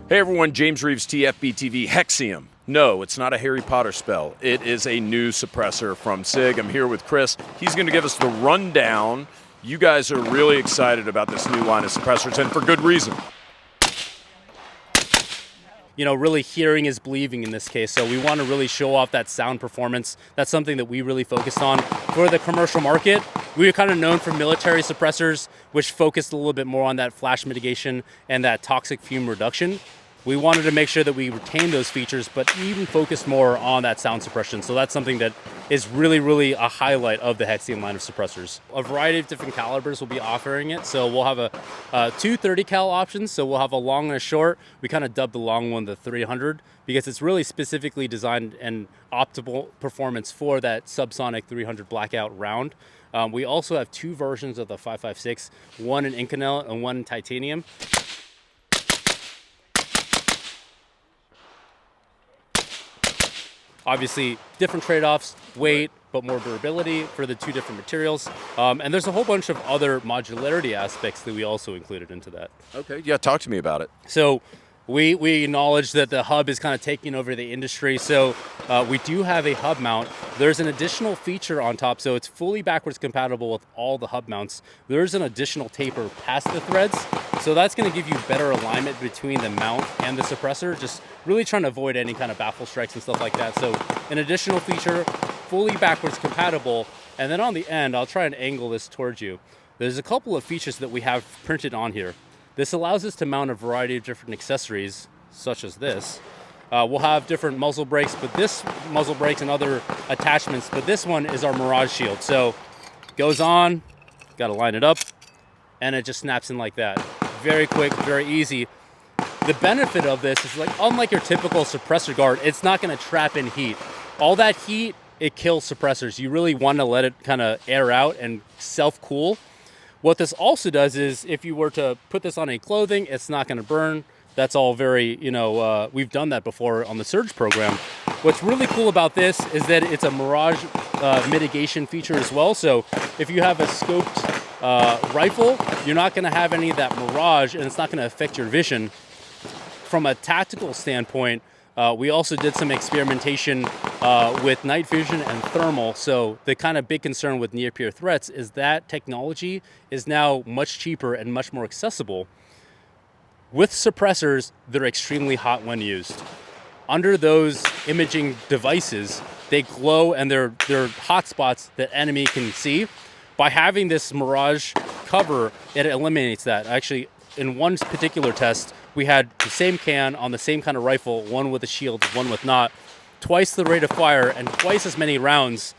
Hey everyone, James Reeves, TFBTV, HEXIUM. No, it's not a Harry Potter spell. It is a new suppressor from SIG. I'm here with Chris. He's going to give us the rundown. You guys are really excited about this new line of suppressors, and for good reason. You know, really hearing is believing in this case. So we want to really show off that sound performance. That's something that we really focused on. For the commercial market, we were kind of known for military suppressors, which focused a little bit more on that flash mitigation and that toxic fume reduction. We wanted to make sure that we retain those features, but even focus more on that sound suppression. So that's something that is really a highlight of the HEXIUM line of suppressors. A variety of different calibers will be offering it. So we'll have two 30 cal options. So we'll have a long and a short. We kind of dubbed the long one the 300 because it's really specifically designed and optimal performance for that subsonic 300 Blackout round. We also have two versions of the 5.56, one in Inconel and one in titanium. Obviously, different trade-offs, weight, but more durability for the two different materials. And there's a whole bunch of other modularity aspects that we also included into that. Okay, yeah, talk to me about it. So we acknowledge that the hub is kind of taking over the industry. So we do have a hub mount. There's an additional feature on top. So it's fully backwards compatible with all the hub mounts. There's an additional taper past the threads. So that's going to give you better alignment between the mount and the suppressor, just really trying to avoid any kind of baffle strikes and stuff like that. So an additional feature, fully backwards compatible. And then on the end, I'll try and angle this towards you. There's a couple of features that we have printed on here. This allows us to mount a variety of different accessories, such as this. We'll have different muzzle brakes, but this muzzle brakes and other attachments, but this one is our Mirage Shield. So goes on, got to line it up, and it just snaps in like that. Very quick, very easy. The benefit of this is, like, unlike your typical suppressor guard, it's not going to trap in heat. All that heat, it kills suppressors. You really want to let it kind of air out and self-cool. What this also does is, if you were to put this on any clothing, it's not going to burn. That's all very, we've done that before on the Surge program. What's really cool about this is that it's a Mirage mitigation feature as well. So if you have a scoped rifle, you're not going to have any of that Mirage, and it's not going to affect your vision. From a tactical standpoint, we also did some experimentation with night vision and thermal. So the kind of big concern with near-peer threats is that technology is now much cheaper and much more accessible. With suppressors, they're extremely hot when used. Under those imaging devices, they glow and they're hot spots that enemy can see. By having this Mirage cover, it eliminates that. Actually, in one particular test, we had the same can on the same kind of rifle, one with a shield, one with not, twice the rate of fire and twice as many rounds.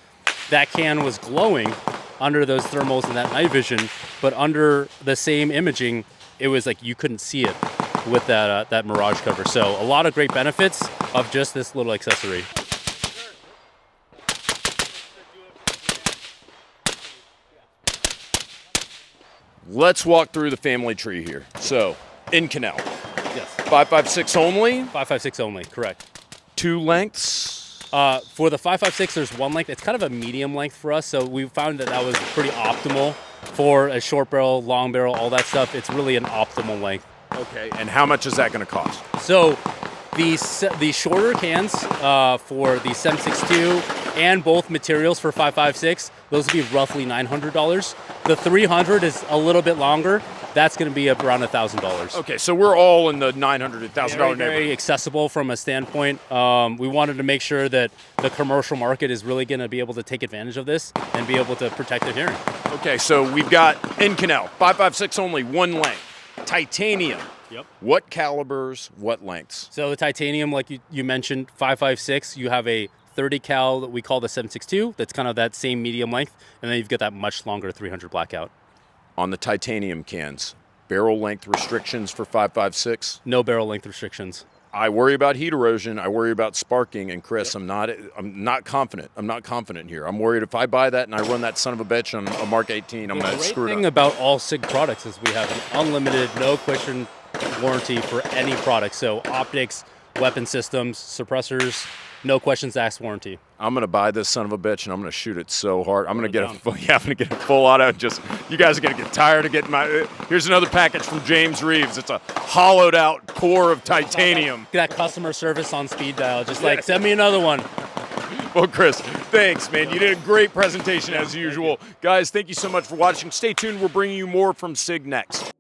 That can was glowing under those thermals and that night vision, but under the same imaging, it was like you couldn't see it with that Mirage cover. So a lot of great benefits of just this little accessory. Let's walk through the family tree here. So, Inconel. Yes. 5.56 only? 5.56 only, correct. Two lengths? For the 5.56, there's one length. It's kind of a medium length for us, so we found that was pretty optimal for a short barrel, long barrel, all that stuff. It's really an optimal length. Okay, and how much is that going to cost? So the shorter cans for the 7.62 and both materials for 5.56, those would be roughly $900. The 300 is a little bit longer. That's going to be around $1,000. Okay, so we're all in the $900 to $1,000 neighborhood. Very accessible from a standpoint. We wanted to make sure that the commercial market is really going to be able to take advantage of this and be able to protect their hearing. Okay, so we've got Inconel, 5.56 only, one length. Titanium. Yep. What calibers, what lengths? So the titanium, like you mentioned, 5.56, you have a 30 cal that we call the 7.62. That's kind of that same medium length. And then you've got that much longer 300 Blackout. On the titanium cans, barrel length restrictions for 5.56? No barrel length restrictions. I worry about heat erosion. I worry about sparking. And Chris, yep. I'm not confident. I'm not confident here. I'm worried if I buy that and I run that son of a bitch on a Mark 18, I'm going to screw it up. The great thing about all SIG products is we have an unlimited, no question warranty for any product. So optics, weapon systems, suppressors, no questions asked warranty. I'm gonna buy this son of a bitch and I'm gonna shoot it so hard. I'm gonna get a full, yeah, I'm gonna get a full auto. Just you guys are gonna get tired of getting my. Here's another package from James Reeves. It's a hollowed out core of titanium. That customer service on speed dial, just like send me another one. Well, Chris, thanks, man. You did a great presentation as usual. Guys, thank you so much for watching. Stay tuned. We're bringing you more from SIG Next.